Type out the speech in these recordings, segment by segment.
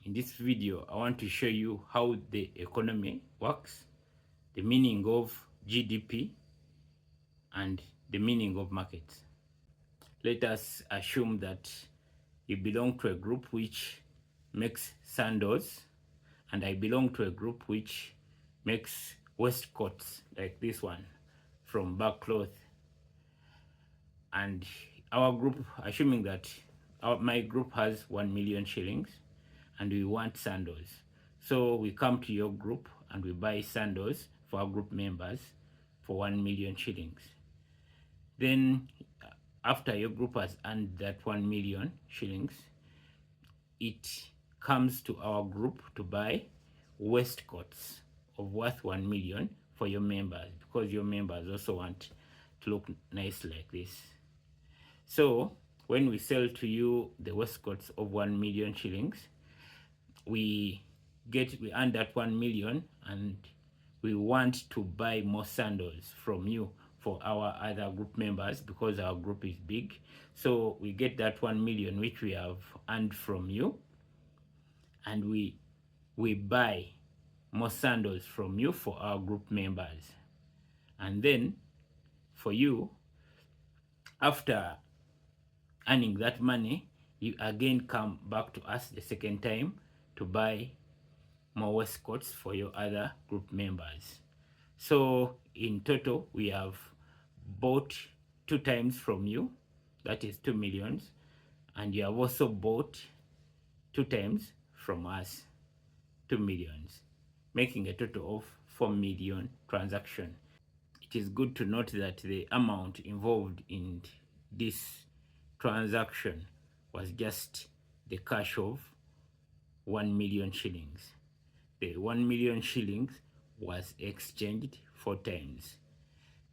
In this video, I want to show you how the economy works, the meaning of GDP, and the meaning of markets. Let us assume that you belong to a group which makes sandals, and I belong to a group which makes waistcoats like this one from back cloth. And our group, assuming that my group has 1 million shillings and we want sandals. So we come to your group and we buy sandals for our group members for 1 million shillings. Then after your group has earned that 1 million shillings, it comes to our group to buy waistcoats of worth 1 million for your members, because your members also want to look nice like this. So when we sell to you the waistcoats of 1 million shillings, we earn that 1 million, and we want to buy more sandals from you for our other group members because our group is big. So we get that 1 million which we have earned from you, and we buy more sandals from you for our group members. And then for you, after earning that money, you again come back to us the second time to buy more waistcoats for your other group members. So in total, we have bought 2 times from you, that is 2 millions, and you have also bought 2 times from us, 2 millions, making a total of 4 million transaction. It is good to note that the amount involved in this transaction was just the cash of 1 million shillings. The 1 million shillings was exchanged 4 times.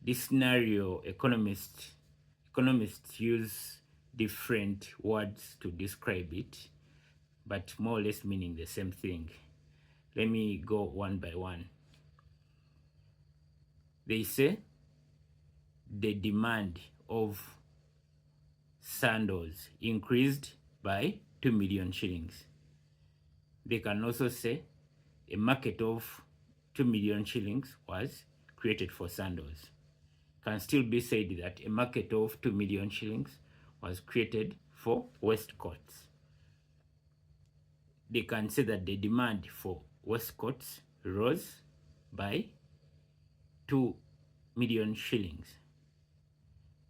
This scenario, economists use different words to describe it, but more or less meaning the same thing. Let me go one by one. They say the demand of sandals increased by 2 million shillings. They can also say a market of 2 million shillings was created for sandals. Can still be said that a market of 2 million shillings was created for waistcoats. They can say that the demand for waistcoats rose by 2 million shillings.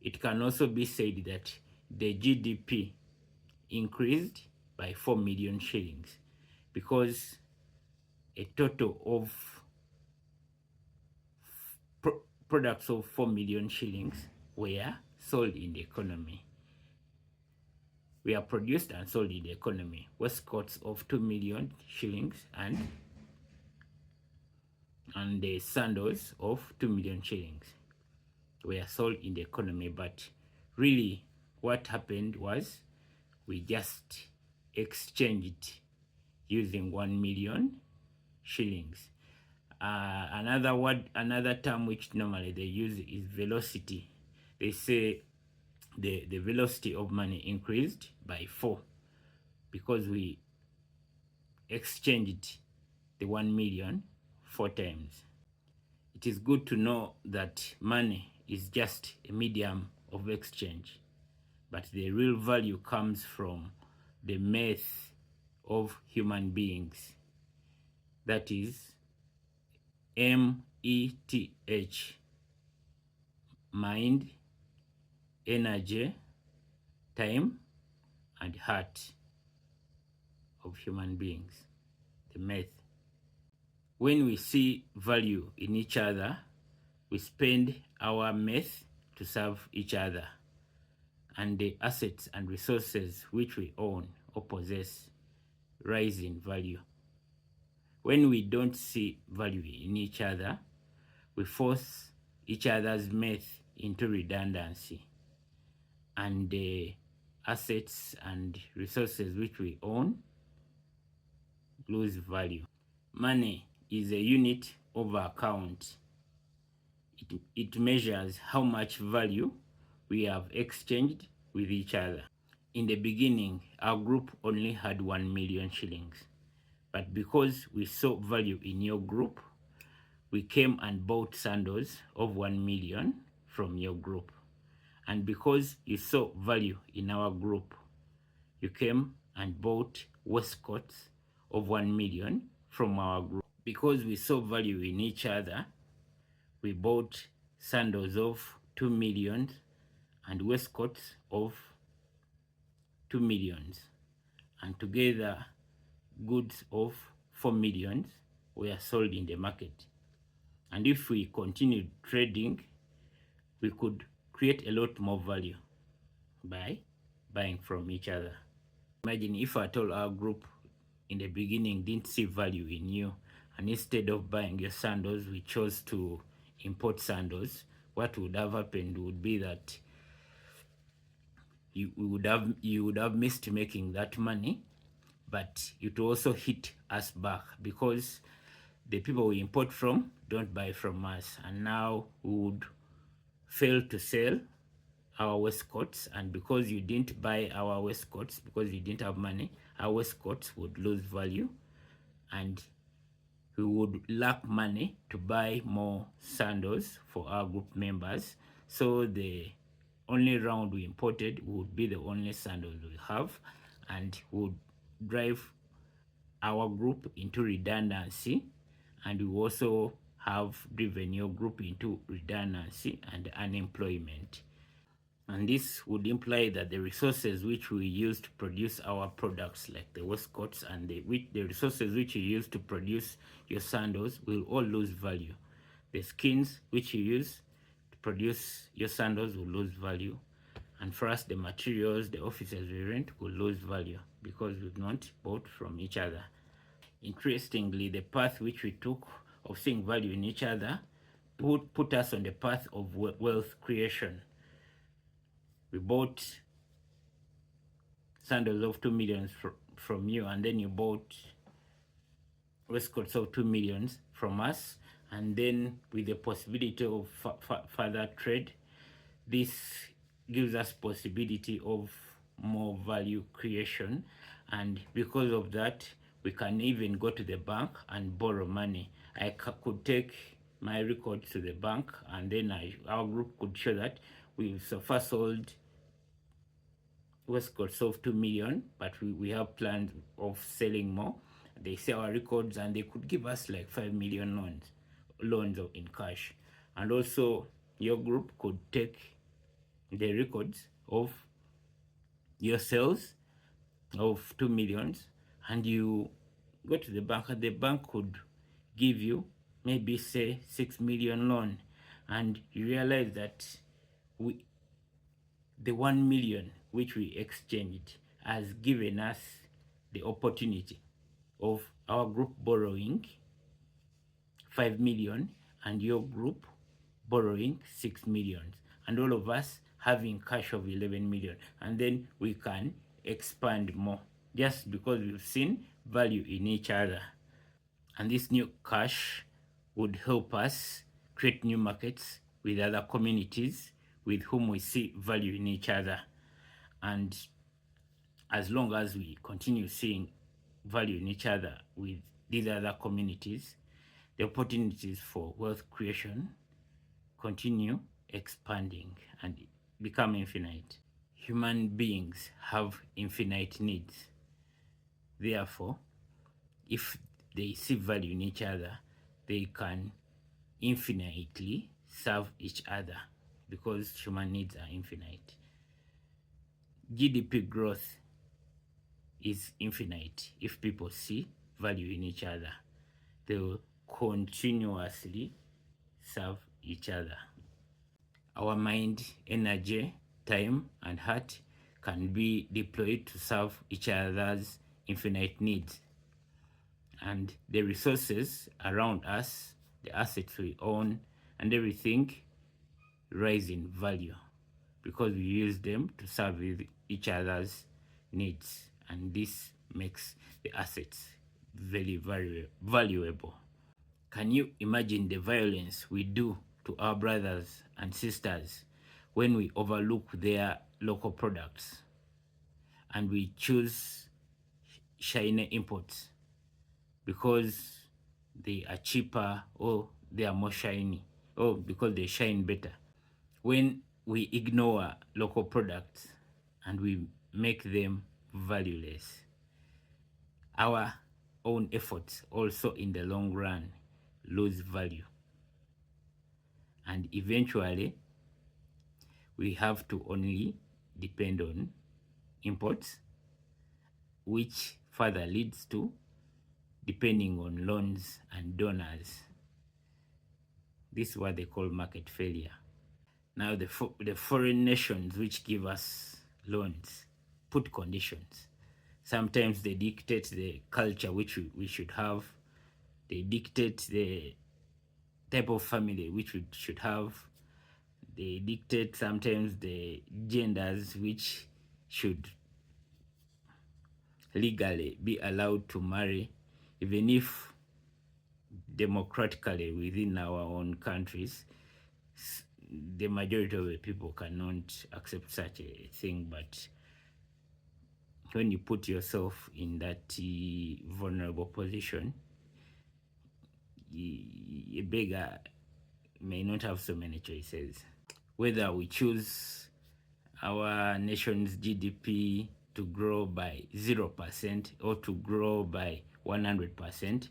It can also be said that the GDP increased by 4 million shillings, because a total of products of 4 million shillings were sold in the economy. We are produced and sold in the economy. Waistcoats of 2 million shillings and the sandals of 2 million shillings were sold in the economy. But really what happened was we just exchanged using 1 million shillings. Another term which normally they use is velocity. They say the velocity of money increased by 4 because we exchanged the 1 million 4 times. It is good to know that money is just a medium of exchange, but the real value comes from the math of human beings. That is METH, mind, energy, time, and heart of human beings, the math. When we see value in each other, we spend our math to serve each other, and the assets and resources which we own or possess rise in value. When we don't see value in each other, we force each other's math into redundancy, and the assets and resources which we own lose value. Money is a unit of account. It measures how much value we have exchanged with each other. In the beginning, our group only had 1 million shillings. But because we saw value in your group, we came and bought sandals of 1 million from your group. And because you saw value in our group, you came and bought waistcoats of 1 million from our group. Because we saw value in each other, we bought sandals of 2 million and waistcoats of 2 millions. And together, goods of 4 millions were sold in the market. And if we continued trading, we could create a lot more value by buying from each other. Imagine if at all our group in the beginning didn't see value in you, and instead of buying your sandals, we chose to import sandals. What would have happened would be that you would have missed making that money, but it will also hit us back because the people we import from don't buy from us, and now we would fail to sell our waistcoats. And because you didn't buy our waistcoats, because you didn't have money, our waistcoats would lose value, and we would lack money to buy more sandals for our group members. So the only round we imported would be the only sandals we have, and would drive our group into redundancy, and we also have driven your group into redundancy and unemployment. And this would imply that the resources which we use to produce our products, like the waistcoats, and the resources which you use to produce your sandals will all lose value. The skins which you use to produce your sandals will lose value. And for us, the materials, the offices we rent will lose value because we've not bought from each other. Interestingly, the path which we took of seeing value in each other put us on the path of wealth creation. We bought sandals of 2 million from you, and then you bought waistcoats of 2 million from us, and then with the possibility of further trade, this gives us possibility of more value creation. And because of that, we can even go to the bank and borrow money. I could take my records to the bank, and then our group could show that we've so far sold waistcoats of 2 million, but we have plans of selling more. They sell our records, and they could give us like 5 million loans in cash. And also your group could take the records of your sales of 2 millions, and you go to the bank, and the bank could give you maybe say 6 million loan, and you realize that the 1 million which we exchanged has given us the opportunity of our group borrowing 5 million and your group borrowing 6 million, and all of us having cash of 11 million, and then we can expand more just because we've seen value in each other. And this new cash would help us create new markets with other communities with whom we see value in each other. And as long as we continue seeing value in each other with these other communities, the opportunities for wealth creation continue expanding and become infinite. Human beings have infinite needs. Therefore, if they see value in each other, they can infinitely serve each other because human needs are infinite. GDP growth is infinite. If people see value in each other, they will continuously serve each other. Our mind, energy, time, and heart can be deployed to serve each other's infinite needs. And the resources around us, the assets we own, and everything rise in value because we use them to serve each other's needs. And this makes the assets very valuable. Can you imagine the violence we do to our brothers and sisters when we overlook their local products and we choose China imports? because they are cheaper or they are more shiny or because they shine better. When we ignore local products and we make them valueless, our own efforts also in the long run lose value. And eventually, we have to only depend on imports, which further leads to depending on loans and donors. This is what they call market failure. Now, the foreign nations which give us loans put conditions. Sometimes they dictate the culture which we should have. They dictate the type of family which we should have. They dictate sometimes the genders which should legally be allowed to marry, even if democratically within our own countries the majority of the people cannot accept such a thing. But when you put yourself in that vulnerable position, a beggar may not have so many choices. Whether we choose our nation's GDP to grow by 0% or to grow by 100%,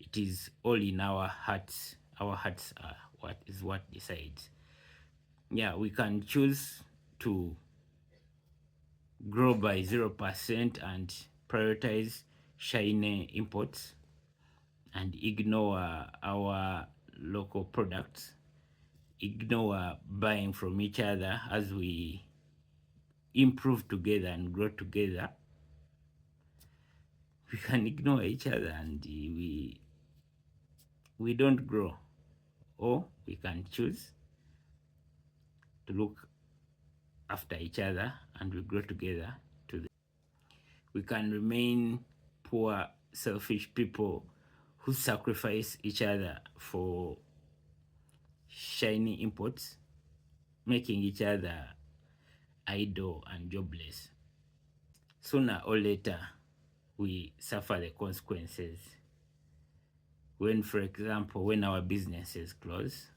it is all in our hearts. Our hearts are what decides. Yeah, we can choose to grow by 0% and prioritize shiny imports and ignore our local products, ignore buying from each other as we improve together and grow together. We can ignore each other and we don't grow. Or we can choose to look after each other and we grow together. We can remain poor, selfish people who sacrifice each other for shiny imports, making each other idle and jobless. Sooner or later, we suffer the consequences. When, for example, when our businesses close,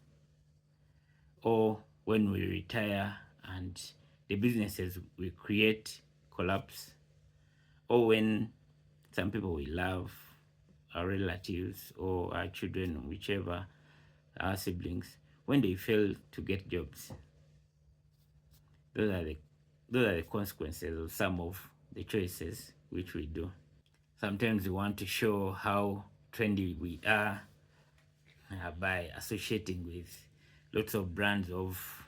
or when we retire and the businesses we create collapse, or when some people we love, our relatives or our children, whichever, our siblings, when they fail to get jobs. Those are the consequences of some of the choices which we do. Sometimes we want to show how trendy we are by associating with lots of brands of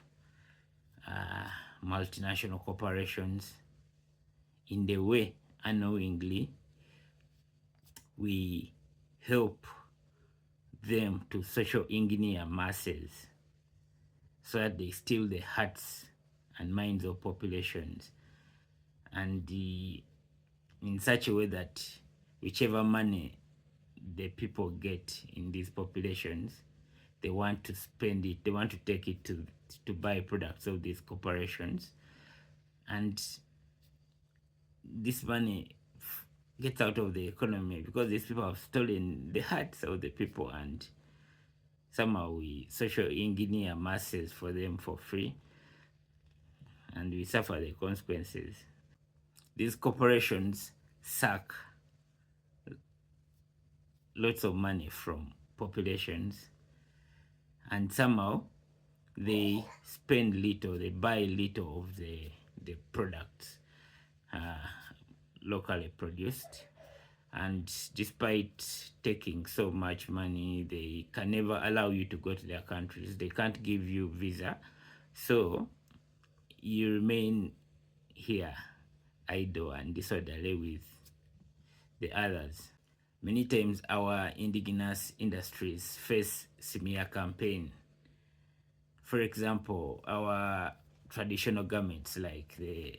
multinational corporations. In the way, unknowingly, we help them to social engineer masses so that they steal the hearts and minds of populations, and in such a way that whichever money the people get in these populations, they want to spend it, they want to take it to buy products of these corporations, and this money gets out of the economy because these people have stolen the hearts of the people, and somehow we social engineer masses for them for free, and we suffer the consequences. These corporations suck lots of money from populations, and somehow they spend little, they buy little of the products locally produced, and despite taking so much money, they can never allow you to go to their countries. They can't give you visa, so you remain here idle and disorderly with the others. Many times our indigenous industries face smear campaign. For example, our traditional garments like the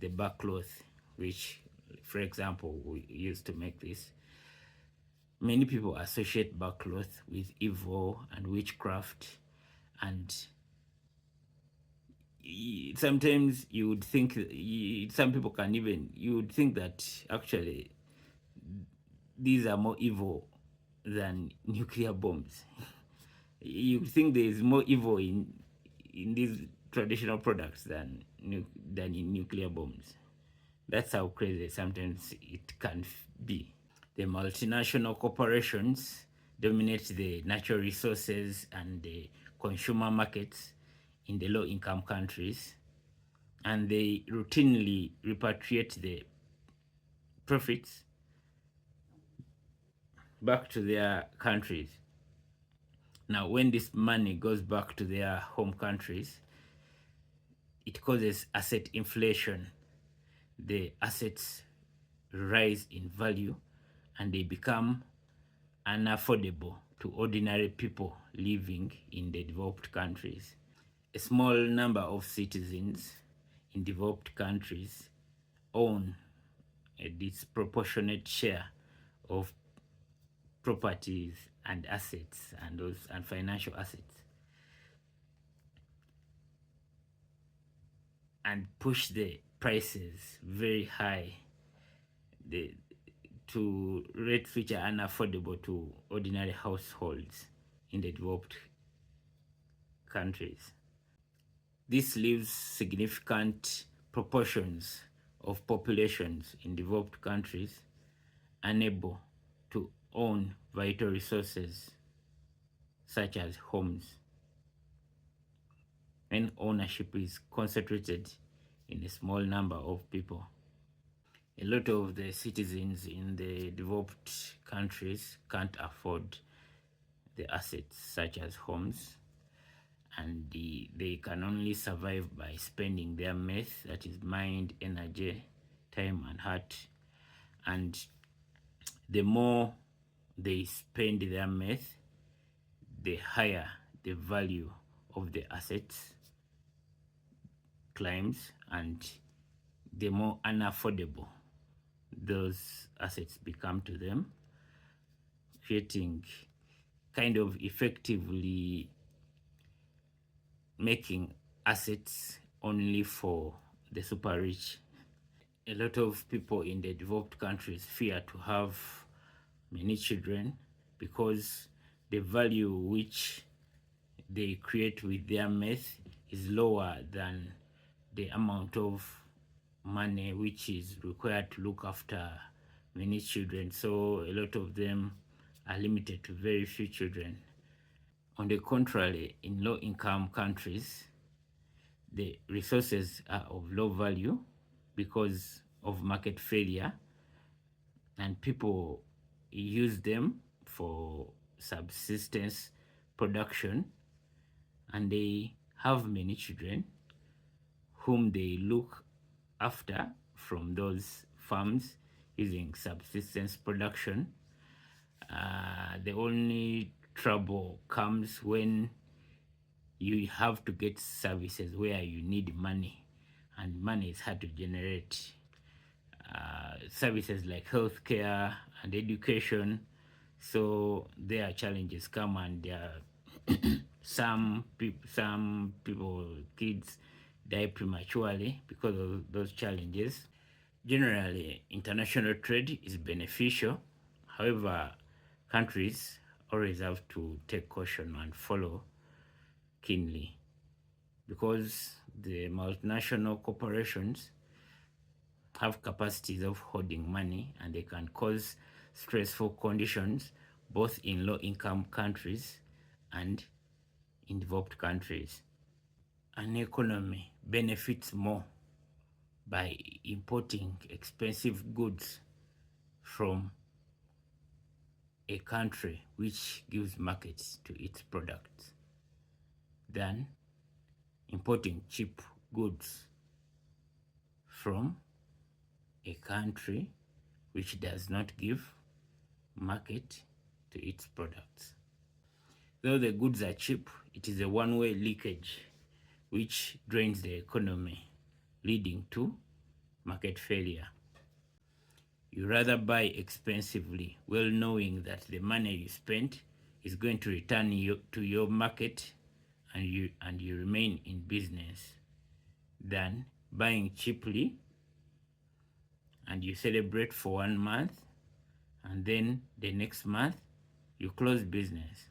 backcloth, which, for example, we used to make this. Many people associate backcloth with evil and witchcraft, and sometimes you would think, some people can even, you would think that actually these are more evil than nuclear bombs. You think there is more evil in these traditional products than in nuclear bombs. That's how crazy sometimes it can be. The multinational corporations dominate the natural resources and the consumer markets in the low-income countries, and they routinely repatriate the profits back to their countries. Now, when this money goes back to their home countries, it causes asset inflation. The assets rise in value and they become unaffordable to ordinary people living in the developed countries. A small number of citizens in developed countries own a disproportionate share of properties and assets and financial assets, and push the prices very high to rates which are unaffordable to ordinary households in the developed countries. This leaves significant proportions of populations in developed countries unable to own vital resources such as homes, when ownership is concentrated in a small number of people. A lot of the citizens in the developed countries can't afford the assets such as homes, and they can only survive by spending their myth, that is mind, energy, time, and heart. And the more they spend their myth, the higher the value of the assets climbs, and the more unaffordable those assets become to them, creating kind of effectively making assets only for the super rich. A lot of people in the developed countries fear to have many children because the value which they create with their myth is lower than the amount of money which is required to look after many children. So a lot of them are limited to very few children. On the contrary, in low-income countries, the resources are of low value because of market failure, and people use them for subsistence production, and they have many children whom they look after from those farms using subsistence production. The only trouble comes when you have to get services where you need money, and money is hard to generate. Services like healthcare and education, so their challenges come, and some people, kids, die prematurely because of those challenges. Generally, international trade is beneficial. However, countries always have to take caution and follow keenly, because the multinational corporations have capacities of holding money, and they can cause stressful conditions both in low-income countries and in developed countries. An economy benefits more by importing expensive goods from a country which gives markets to its products than importing cheap goods from a country which does not give market to its products. Though the goods are cheap, it is a one-way leakage which drains the economy, leading to market failure. You rather buy expensively, well knowing that the money you spent is going to return to your market, and you remain in business, than buying cheaply and you celebrate for 1 month and then the next month you close business.